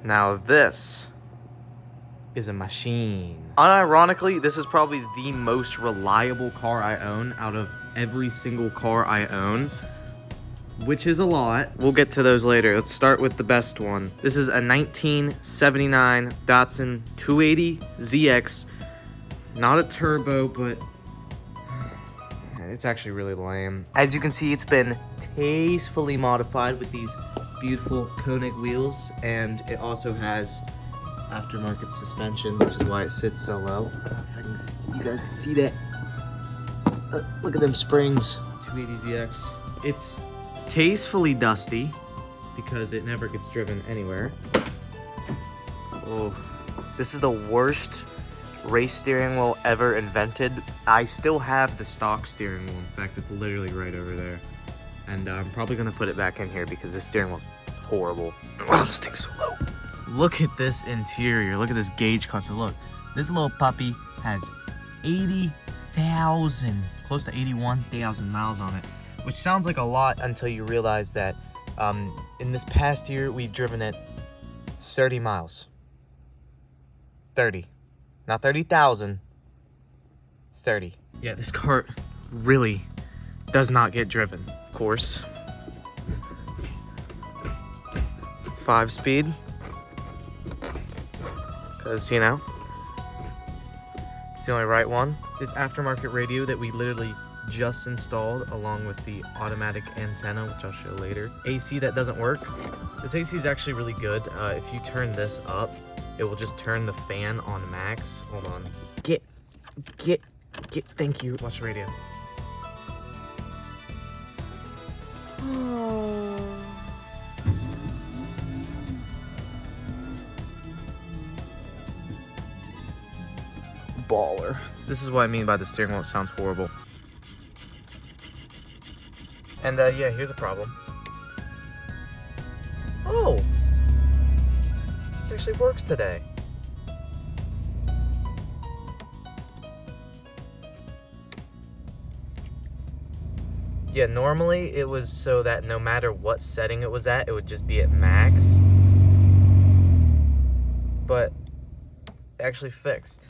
Now this is a machine. Unironically, this is probably the most reliable car I own out of every single car I own, which is a lot. We'll get to those later. Let's start with the best one. This is a 1979 Datsun 280 ZX. Not a turbo, but it's actually really lame. As you can see, it's been tastefully modified with these beautiful Koenig wheels, and it also has aftermarket suspension, which is why it sits so low. I don't know if I can see, you guys can see that. Look at them springs. 280ZX. It's tastefully dusty because it never gets driven anywhere. Oh, this is the worst race steering wheel ever invented. I still have the stock steering wheel. In fact, it's literally right over there. And I'm probably gonna put it back in here because this steering wheel's horrible. Oh, this thing's so low. Look at this interior. Look at this gauge cluster. Look, this little puppy has 80,000, close to 81,000 miles on it, which sounds like a lot until you realize that in this past year, we've driven it 30 miles. 30. Not 30,000. 30. Yeah, this car really does not get driven. Of course. 5-speed. Because, you know, it's the only right one. This aftermarket radio that we literally just installed along with the automatic antenna, which I'll show later. AC that doesn't work. This AC is actually really good. If you turn this up, it will just turn the fan on max. Hold on. Get, thank you. Watch the radio. Baller. This is what I mean by the steering wheel. It sounds horrible. And yeah, here's a problem. Oh! It actually works today. Yeah, normally it was so that no matter what setting it was at, it would just be at max. But it actually fixed.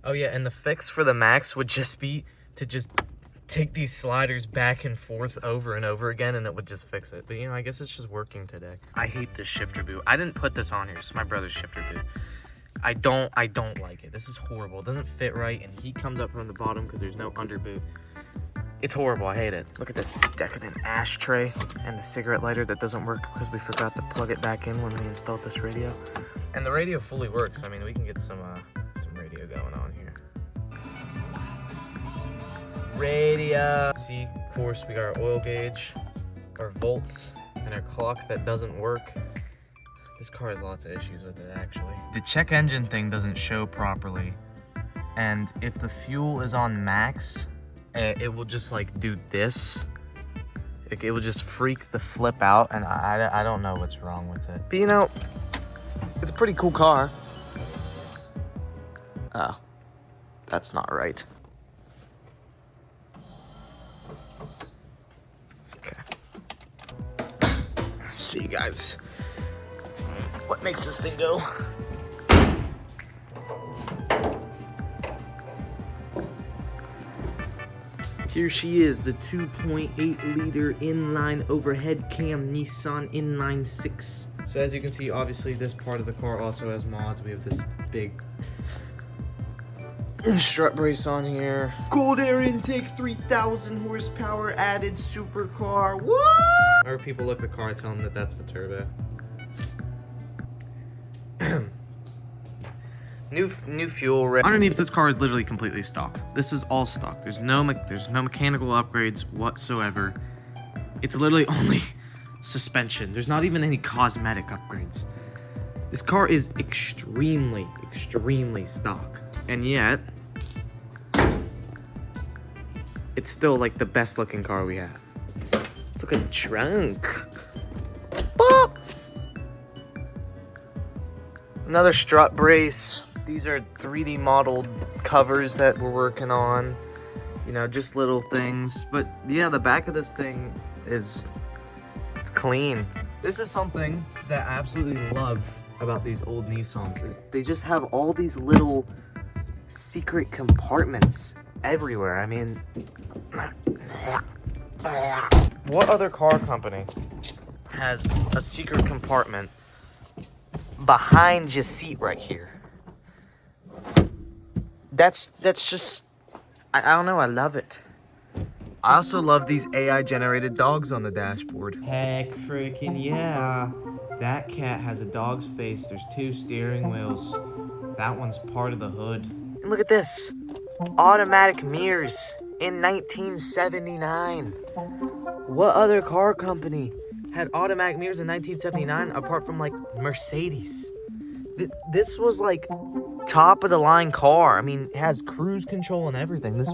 Oh yeah, and the fix for the max would just be to just take these sliders back and forth over and over again, and it would just fix it. But you know, I guess it's just working today. I hate this shifter boot. I didn't put this on here. It's my brother's shifter boot. I don't like it. This is horrible. It doesn't fit right, and heat comes up from the bottom because there's no under boot. It's horrible. I hate it. Look at this decadent ashtray and the cigarette lighter that doesn't work because we forgot to plug it back in when we installed this radio. And the radio fully works. I mean, we can get some radio going on here. Radio. See, of course, we got our oil gauge, our volts, and our clock that doesn't work. This car has lots of issues with it, actually. The check engine thing doesn't show properly, and if the fuel is on max, it will just like do this. It will just freak the flip out, and I don't know what's wrong with it. But you know, it's a pretty cool car. Oh, that's not right. Okay. See you guys. What makes this thing go? Here she is, the 2.8 liter inline overhead cam Nissan inline 6. So as you can see, obviously this part of the car also has mods. We have this big strut brace on here. Cold air intake, 3,000 horsepower added supercar. What? Whenever people look at the car, I tell them that that's the turbo. New fuel. Underneath this car is literally completely stock. This is all stock. There's no mechanical upgrades whatsoever. It's literally only suspension. There's not even any cosmetic upgrades. This car is extremely stock. And yet, it's still like the best looking car we have. Let's look at the trunk. Bop! Another strut brace. These are 3D modeled covers that we're working on. You know, just little things. But yeah, the back of this thing is, it's clean. This is something that I absolutely love about these old Nissans is they just have all these little secret compartments everywhere. I mean, what other car company has a secret compartment behind your seat right here? That's just, I don't know, I love it. I also love these AI generated dogs on the dashboard. Heck freaking yeah. That cat has a dog's face. There's 2 steering wheels. That one's part of the hood. And look at this. Automatic mirrors in 1979. What other car company had automatic mirrors in 1979 apart from like Mercedes? This was like top of the line car. I mean, it has cruise control and everything. This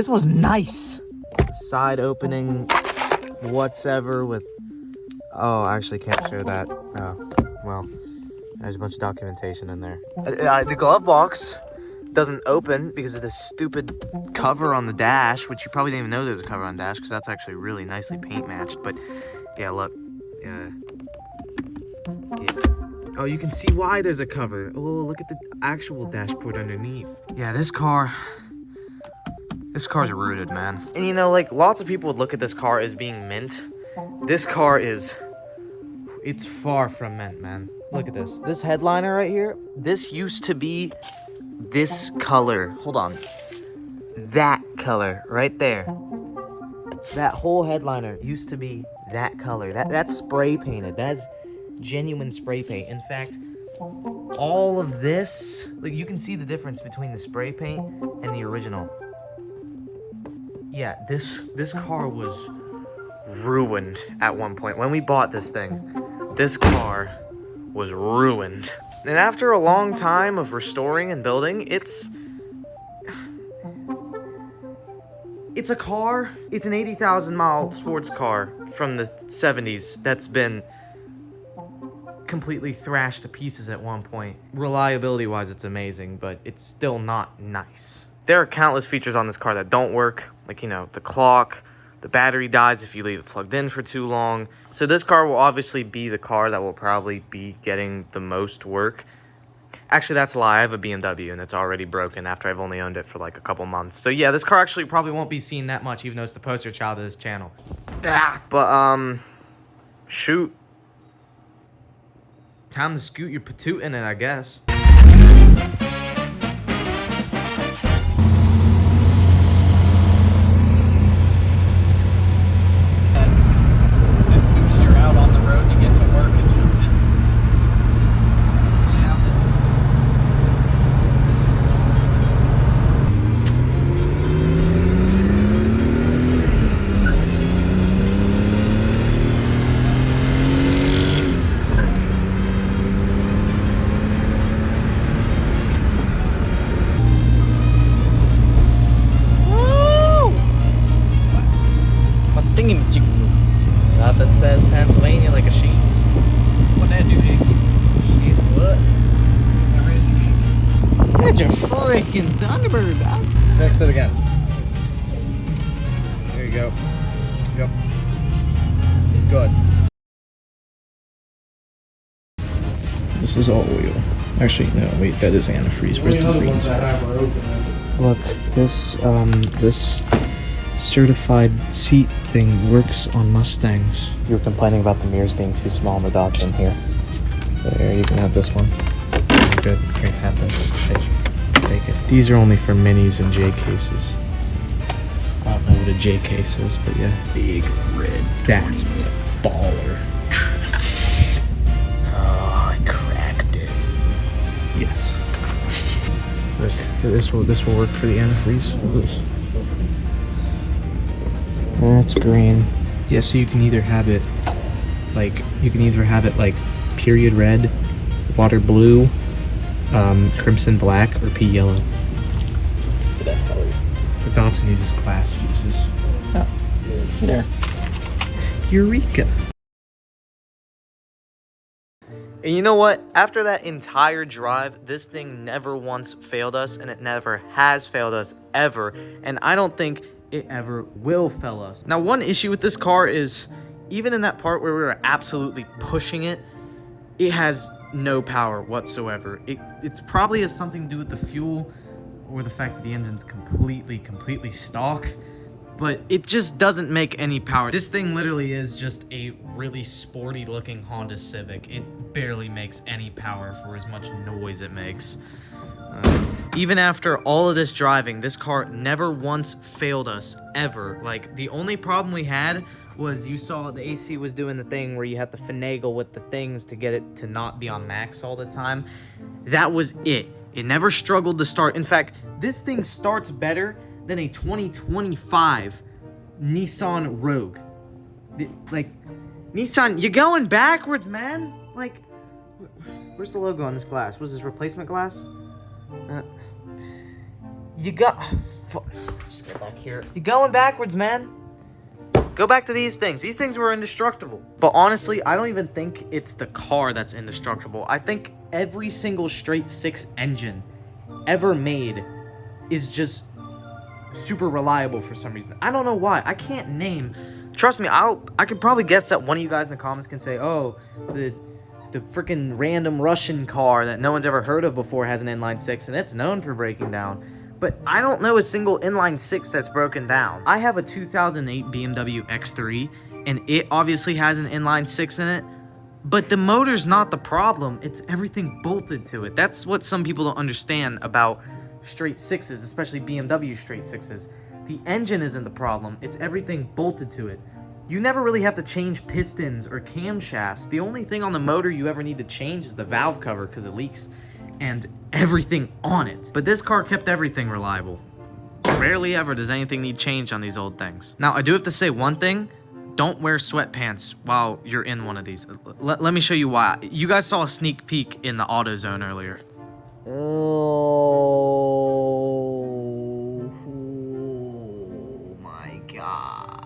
was nice. Side opening whatever with, oh, I actually can't show that. Oh, well, there's a bunch of documentation in there. The glove box doesn't open because of this stupid cover on the dash, which you probably didn't even know there's a cover on the dash because that's actually really nicely paint matched. But yeah, look. Yeah. Oh, you can see why there's a cover. Oh, look at the actual dashboard underneath. Yeah, this car's rooted, man. And you know, like, lots of people would look at this car as being mint. This car it's far from mint, man. Look at this. This headliner right here, this used to be this color. Hold on. That color right there. That whole headliner used to be that color. That's spray painted. That's genuine spray paint. In fact, all of this, like, you can see the difference between the spray paint and the original. Yeah, this car was ruined at one point. When we bought this thing, this car was ruined. And after a long time of restoring and building, it's a car. It's an 80,000 mile sports car from the 70s that's been completely thrashed to pieces at one point. Reliability wise, it's amazing, but it's still not nice. There are countless features on this car that don't work, like, you know, the clock, the battery dies if you leave it plugged in for too long. So this car will obviously be the car that will probably be getting the most work. Actually, that's a lie. I have a BMW and it's already broken after I've only owned it for like a couple months. So yeah, this car actually probably won't be seen that much, even though it's the poster child of this channel. But, shoot. Time to scoot your patoot in it, I guess. As soon as you're out on the road to get to work, it's just this. Nothing says Pennsylvania like a sheets. What that do, Nick? Shit, what? I read you. That's a freaking Thunderbird, dog. Mix it again. There you go. Yep. Good. This is all oil. Actually, no, wait, that is antifreeze. Where's the green stuff? Look, this certified seat thing works on Mustangs. You were complaining about the mirrors being too small in the Datsun here. There, you can have this one. Good. Here, have this. Take it. These are only for minis and J cases. I don't know what a J case is, but yeah. Big red. That's baller. Oh, I cracked it. Yes. Look, this will work for the antifreeze. Look at this. That's green. Yeah, so you can either have it like period red, water blue, crimson black, or pea yellow. The best colors. The Datsun uses glass fuses. Oh, there. Eureka! And you know what? After that entire drive, this thing never once failed us, and it never has failed us ever. And I don't think it ever will fail us. Now, one issue with this car is even in that part where we were absolutely pushing it, it has no power whatsoever. It's probably has something to do with the fuel or the fact that the engine's completely stock, but it just doesn't make any power. This thing literally is just a really sporty looking Honda Civic. It barely makes any power for as much noise it makes. Even after all of this driving, this car never once failed us, ever. Like, the only problem we had was you saw the AC was doing the thing where you have to finagle with the things to get it to not be on max all the time. That was it. It never struggled to start. In fact, this thing starts better than a 2025 Nissan Rogue. Like, Nissan, you going backwards, man? Like, where's the logo on this glass? Was this replacement glass? You got... Just get back here. You going backwards, man? Go back to these things. These things were indestructible. But honestly, I don't even think it's the car that's indestructible. I think every single straight six engine ever made is just super reliable for some reason. I don't know why. I can't name... Trust me, I could probably guess that one of you guys in the comments can say, oh, the freaking random Russian car that no one's ever heard of before has an inline six and it's known for breaking down. But I don't know a single inline six that's broken down. I have a 2008 BMW X3 and it obviously has an inline six in it, but the motor's not the problem. It's everything bolted to it. That's what some people don't understand about straight sixes, especially BMW straight sixes. The engine isn't the problem. It's everything bolted to it. You never really have to change pistons or camshafts. The only thing on the motor you ever need to change is the valve cover because it leaks, and everything on it. But this car kept everything reliable. Rarely ever does anything need change on these old things. Now, I do have to say one thing. Don't wear sweatpants while you're in one of these. Let me show you why. You guys saw a sneak peek in the AutoZone earlier. Oh my god.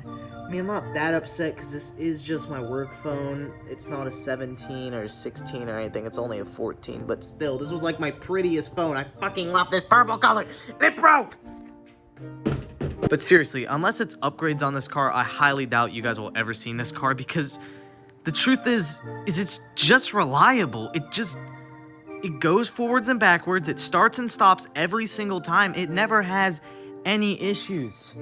I mean, I'm not that upset because this is just my work phone. It's not a 17 or a 16 or anything. It's only a 14. But still, this was like my prettiest phone. I fucking love this purple color. It broke! But seriously, unless it's upgrades on this car, I highly doubt you guys will ever see this car because the truth is it's just reliable. It goes forwards and backwards. It starts and stops every single time. It never has any issues.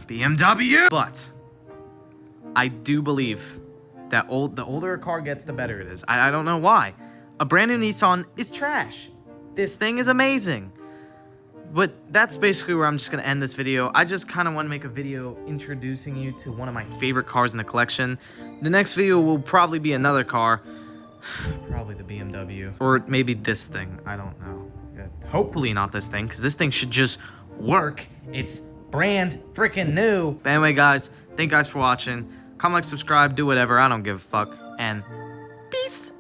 BMW! But I do believe that the older a car gets, the better it is. I don't know why. A brand new Nissan is trash. This thing is amazing. But that's basically where I'm just going to end this video. I just kind of want to make a video introducing you to one of my favorite cars in the collection. The next video will probably be another car. Probably the BMW. Or maybe this thing. I don't know. Hopefully not this thing, because this thing should just work. It's brand freaking new. But anyway, guys, thank you guys for watching. Comment, like, subscribe, do whatever. I don't give a fuck. And peace.